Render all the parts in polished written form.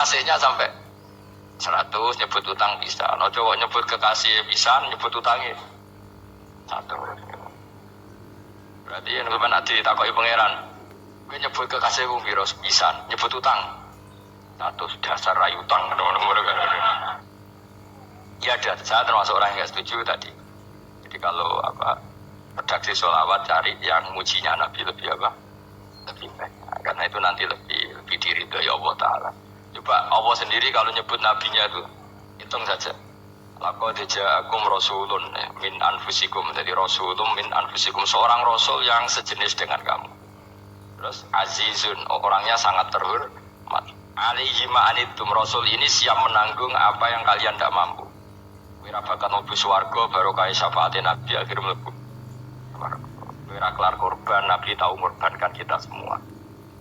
kekasihnya sampai 100, nyebut utang bisa. No cowok nyebut kekasih bisa, nyebut utangnya 1. Berarti yang sampean adi takoki pangeran. Kowe nyebut kekasihku piro bisa, nyebut utang 1, dasar rayu utang ngono-ngono kan. Ya ada, saya termasuk orang yang setuju tadi. Jadi kalau redaksi sholawat cari yang mujinya Nabi lebih lebih banyak. Karena itu nanti lebih diridhoi Allah Ta'ala. Coba Allah sendiri kalau nyebut nabinya itu hitung saja. Laqad ja'akum rasulun min anfusikum. Jadi rasulun min anfusikum, seorang rasul yang sejenis dengan kamu. Terus azizun, orangnya sangat terhormat. Alaihi ma'anitum, rasul ini siap menanggung apa yang kalian tidak mampu. Wira bakat mlebu swarga barokah syafaatin Nabi akhir mlebu. Wira kelar korban Nabi tahu mengorbankan kita semua.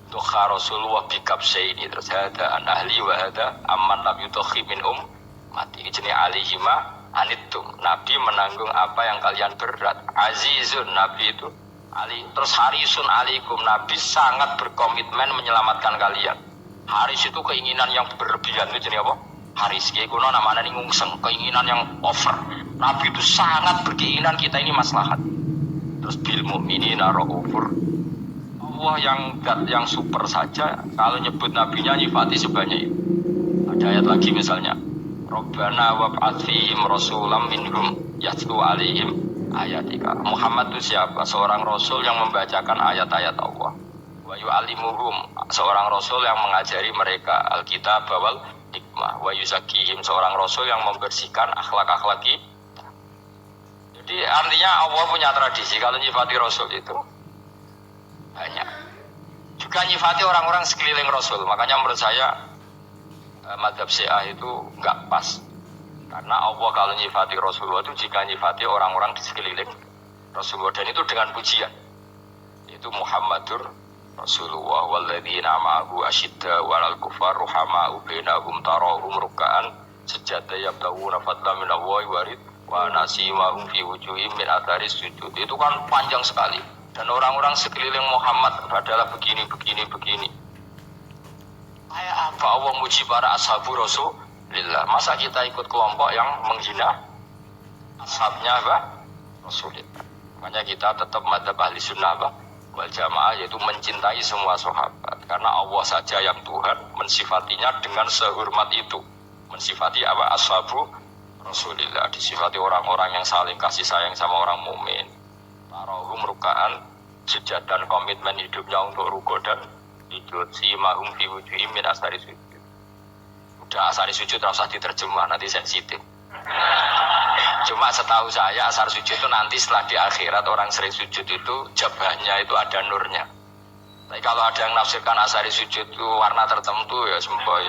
Tukha Rasulullah bikab ini terus hada an ahli wa hada amman lam yutakhi minhum mati. Jenenge alihima anitum. Nabi menanggung apa yang kalian berat. Azizun, Nabi itu ali. Terus harisun alaikum, Nabi sangat berkomitmen menyelamatkan kalian. Haris itu keinginan yang berlebihan, itu jenenge apa? Haris kiai kuno namanya ning ngungseng, keinginan yang over. Nabi itu sangat berkeinginan kita ini maslahat. Terus bil mukminina raufur. Allah yang super saja kalau nyebut nabinya nyifati sebanyak itu. Ada ayat lagi misalnya, Rabbana wab'ats fihim rasulam minhum yatlu alaihim ayatika. Muhammad itu siapa? Seorang rasul yang membacakan ayat-ayat Allah. Wa yu'allimuhum, seorang rasul yang mengajari mereka alkitab wal hikmah. Wa yuzakkihim, seorang rasul yang membersihkan akhlak-akhlak kita. Jadi artinya Allah punya tradisi kalau nyifati rasul itu banyak. Juga nyifati orang-orang sekeliling Rasul. Makanya menurut saya madhab Syiah itu enggak pas. Karena Allah kalau nyifati Rasulullah itu jika nyifati orang-orang di sekeliling Rasulullah. Dan itu dengan pujian. Itu Muhammadur Rasulullah walladzina ma'ahu asyidda walal kufar ruhama'u bainahum tarahum ruk'an sajada yabtaguna fadlan minallahi warid wa nasimahum fi wujuhim min atharis sujud. Itu kan panjang sekali. Dan orang-orang sekeliling Muhammad adalah begini. Kayak apa Allah muji para ashabu Rasulillah? Masa kita ikut kelompok yang menghina ashabnya Rasulillah? Makanya kita tetap madzhab ahli sunnah wal jamaah, yaitu mencintai semua sahabat. Karena Allah saja yang Tuhan mensifatinya dengan sehormat itu. Mensifati ashabu Rasulillah, disifati orang-orang yang saling kasih sayang sama orang mukmin. Tarahum rukaan, sujud dan komitmen hidupnya untuk ruko dan sujud. Si mahum fi wujuhim min asari sujud. Udah asari sujud harus diterjemah, nanti sensitif. Cuma setahu saya asar sujud itu nanti setelah di akhirat orang sering sujud itu jabahnya itu ada nurnya. Tapi kalau ada yang nafsirkan asari sujud itu warna tertentu ya semboy,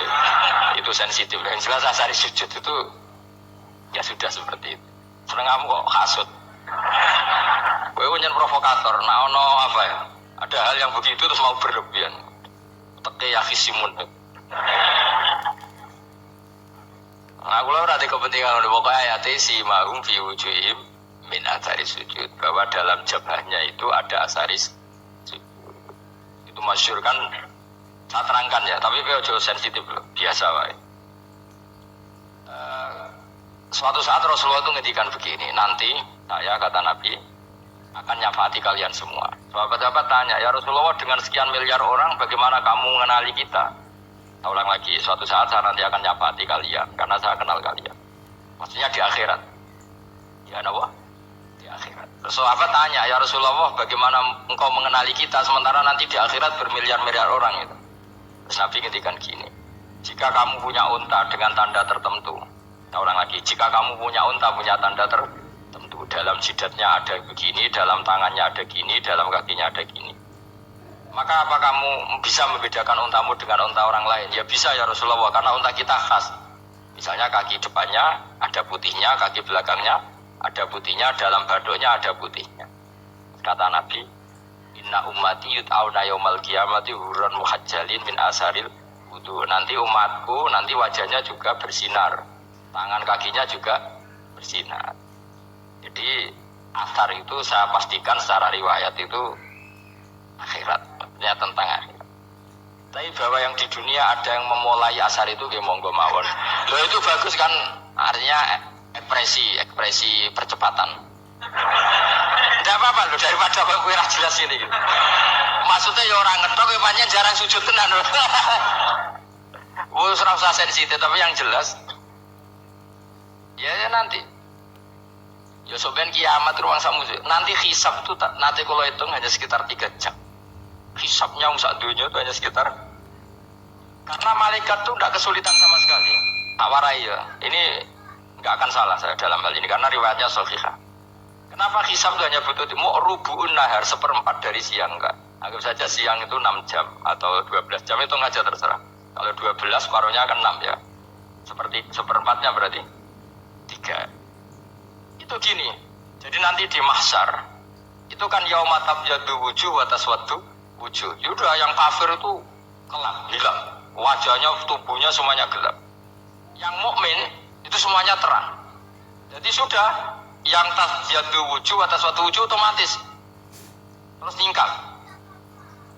itu sensitif. Yang jelas asari sujud itu ya sudah seperti itu. Seneng kamu kok hasut. Kowe nyen provokator, nah ono apa ya? Ada hal yang begitu terus mau berlebihan. Teke ya khisimun. Nah, kula ora ada kepentingan pokoknya ayat si mahum fi wujuhim min athari sujud, bahwa dalam jabahnya itu ada asari sujud. Itu masyhur kan, saya terangkan ya, tapi ojo sensitif loh, biasa wae. Suatu saat Rasulullah itu ngendikan begini, nanti saya kata Nabi akan nyafaati kalian semua. Sahabat-sahabat tanya, ya Rasulullah dengan sekian miliar orang bagaimana kamu mengenali kita? Saya ulang lagi, suatu saat saya nanti akan nyafaati kalian karena saya kenal kalian. Maksudnya di akhirat. Ya Allah, di akhirat. Terus sahabat tanya, ya Rasulullah bagaimana engkau mengenali kita sementara nanti di akhirat bermiliar-miliar orang itu? Terus Nabi ngendikan gini, jika kamu punya unta dengan tanda tertentu, saya ulang lagi, jika kamu punya unta punya tanda tertentu, dalam jidatnya ada begini, dalam tangannya ada gini, dalam kakinya ada gini, maka apa kamu bisa membedakan untamu dengan unta orang lain? Ya bisa ya Rasulullah, karena unta kita khas. Misalnya kaki depannya ada putihnya, kaki belakangnya ada putihnya, dalam badoknya ada putihnya. Kata Nabi, inna ummati yut'auna yaumal qiyamati hurran muhajjalin min asaril wudu. Nanti umatku nanti wajahnya juga bersinar, tangan kakinya juga bersinar. Jadi asar itu saya pastikan secara riwayat itu akhirat, artinya tentang akhirat. Tapi bahwa yang di dunia ada yang memulai asar itu ya monggo mawon. Loh itu bagus kan, artinya ekspresi percepatan. Tidak apa-apa loh, daripada kok kowe ra jelas ini. Maksudnya ya orang ngetok ya pancen jarang sujud tenan. Wis ora usah sensitif, tapi yang jelas ya nanti. Ya soben kiamat ruang samu. Nanti hisab itu nanti kalau hitung hanya sekitar 3 jam. Hisabnya sak dunia itu hanya sekitar, karena malaikat tuh tidak kesulitan sama sekali. Tak warai ya. Ini nggak akan salah saya dalam hal ini karena riwayatnya sahihah. Kenapa hisab itu hanya butuh rubu'un nahar, 1/4 dari siang enggak? Anggap saja siang itu 6 jam atau 12 jam itu aja terserah. Kalau 12 paruhnya akan 6 ya. Seperti 1/4-nya berarti 3. Itu gini. Jadi nanti di mahsyar itu kan yauma tabyaddu wujuh wa taswaddu wujuh. Yaudah yang kafir itu gelap, hilang. Wajahnya, tubuhnya semuanya gelap. Yang mukmin itu semuanya terang. Jadi sudah yang tabyaddu wujuh wa taswaddu wujuh otomatis terus nyingkap.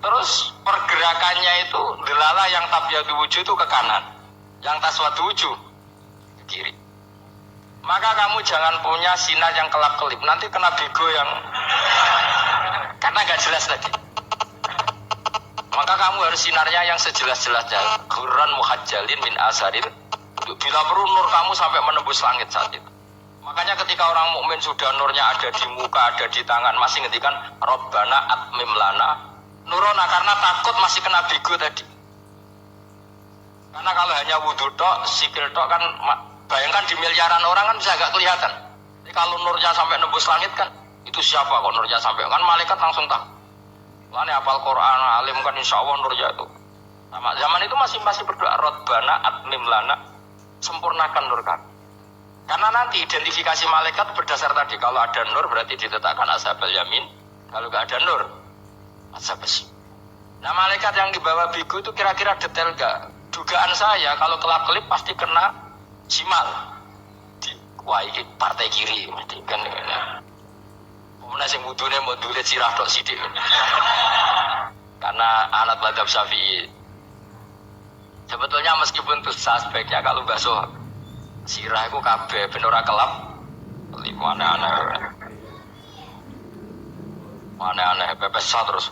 Terus pergerakannya itu delala yang tabyaddu wujuh itu ke kanan, yang taswaddu wujuh ke kiri. Maka kamu jangan punya sinar yang kelap-kelip, nanti kena bego yang karena gak jelas tadi. Maka kamu harus sinarnya yang sejelas-jelasnya, ghurran muhajjalin min asaril. Bila perlu nur kamu sampai menembus langit saat itu. Makanya ketika orang mukmin sudah nurnya ada di muka, ada di tangan, masih ngetikan Rabbana atmim lana nurona, karena takut masih kena bego tadi. Karena kalau hanya wudhu tok, sikil tok kan, bayangkan di miliaran orang kan bisa agak kelihatan. Jadi kalau nurnya sampai nembus langit kan, itu siapa kok nurnya sampai, kan malaikat langsung tahu. Lah ini hafal Quran, alim kan insya Allah nurnya itu. Sama zaman itu masih berdoa Rabbana atmim lana, sempurnakan nur kami. Karena nanti identifikasi malaikat berdasar tadi, kalau ada nur berarti diletakkan ashabal yamin, kalau nggak ada nur ashabal shimal. Nah malaikat yang dibawa bigu itu kira-kira detail gak? Dugaan saya kalau kelap-kelip pasti kena simal. Wah ini partai kiri mesti kan. Kemudian sing wudune mau dulet sirah tok sidik. Karena anak madhab Syafi'i. Sebetulnya meskipun itu sebaiknya kalau basuh sirah itu kabeh ben ora kelap. Aneh-aneh pepes terus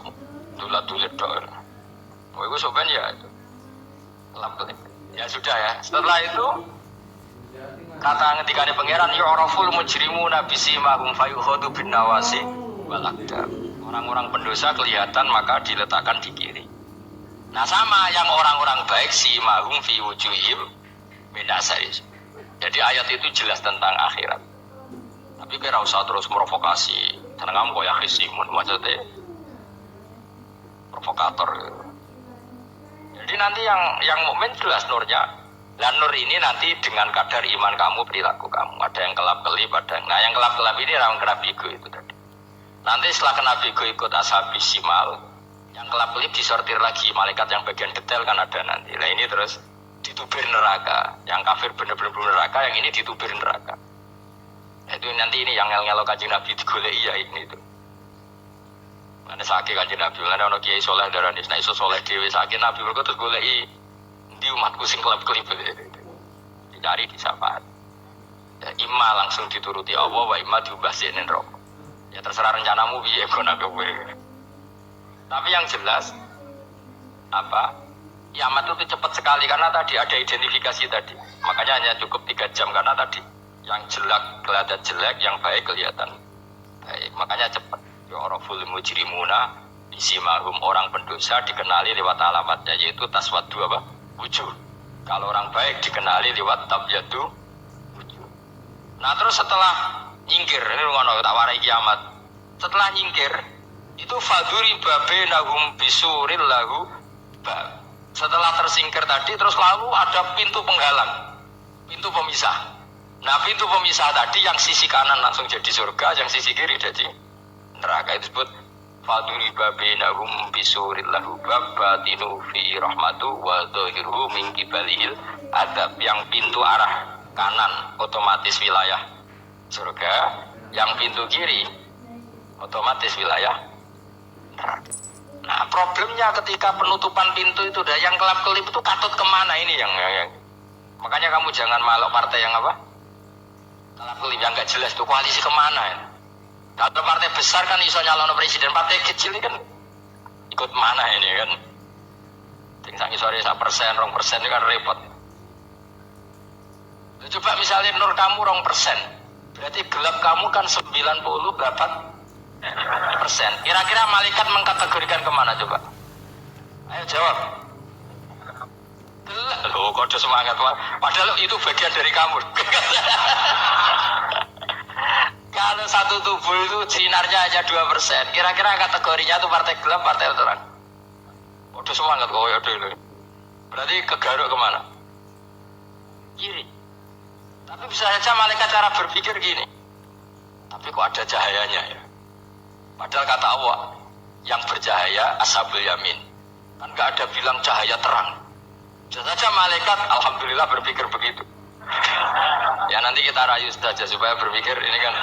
dulat-dulit tok. Oh itu soben ya itu. Kelap-kelip. Ya sudah ya. Setelah itu kata ngendikane pangeran yu'raful mujrimuna bisimahum fayukhadu bin nawasi wal aqdam. Orang-orang pendosa kelihatan maka diletakkan di kiri. Nah sama yang orang-orang baik simahum fi wujuhim min asaris. Jadi ayat itu jelas tentang akhirat. Tapi kira usah terus provokasi. Tenang kamu kok ya khisimun maksudnya provokator. Jadi nanti yang mukmin jelas nurnya. Dan nur ini nanti dengan kadar iman kamu, perilaku kamu. Ada yang kelap-kelip, ada yang... Nah yang kelap-kelip ini orang kena bigo itu tadi. Nanti setelah kena bigo ikut ashabi simal, yang kelap-kelip disortir lagi. Malaikat yang bagian detail kan ada nanti. Nah ini terus ditubir neraka. Yang kafir bener-bener neraka, yang ini ditubir neraka. Nah, itu nanti ini yang ngel-ngelo kanjeng Nabi digolei ya ini itu. Ada sakit kanjeng Nabi, ada orang kiai soleh darah nah iso soleh dewi sakit Nabi mereka terus golei di umatku sing kelap-kelip dicari di syafaat. Ya, imma langsung dituruti Allah, wa imma diubahsinin rokok. Ya terserah rencanamu piye kono kowe. Tapi yang jelas apa? Kiamat itu cepat sekali karena tadi ada identifikasi tadi. Makanya hanya cukup 3 jam karena tadi yang jelek kelihatan jelek, yang baik kelihatan baik. Makanya cepat. Yu'raful mujrimuna bisimahum, orang pendosa dikenali lewat alamatnya yaitu taswaddu apa? Wujuh. Kalau orang baik dikenali lewat tabyaddu wujuh. Nah terus setelah nyingkir, ini ngono tak warai kiamat. Setelah nyingkir itu faduri babenahum bisuril lahu bab. Setelah tersingkir tadi terus lalu ada pintu penghalang, pintu pemisah. Nah pintu pemisah tadi yang sisi kanan langsung jadi surga, yang sisi kiri jadi neraka. Itu disebut faduri babenahum bisuril lahu bab batinu fi rahmatu wa dhahiruhu min qibalihil adab. Yang pintu arah kanan otomatis wilayah surga, yang pintu kiri otomatis wilayah neraka. Nah, problemnya ketika penutupan pintu itu, yang kelap-kelip itu katut kemana ini yang makanya kamu jangan malok partai yang apa? Kelap-kelip yang nggak jelas tuh koalisi kemana ya? Kalau partai besar kan iso nyalon presiden, partai kecil ini kan ikut mana ini kan? Tinggal sore 1%, 2% ini kan repot. Coba misalnya nur kamu 2%, berarti gelap kamu kan 90 berapa persen. Kira-kira malaikat mengkategorikan kemana coba? Ayo jawab. Gelap loh, kode semangat Pak. Padahal itu bagian dari kamu. Kalau satu tubuh itu sinarnya aja 2%, kira-kira kategorinya itu partai gelap, partai terang. Kode semangat kok ya dulu. Berarti kegaruk kemana? Kiri. Tapi bisa saja malaikat cara berpikir gini. Tapi kok ada cahayanya ya? Padahal kata Allah, yang bercahaya ashabul yamin. Kan gak ada bilang cahaya terang. Bisa saja malaikat alhamdulillah berpikir begitu. Ya nanti kita rayu saja supaya berpikir ini kan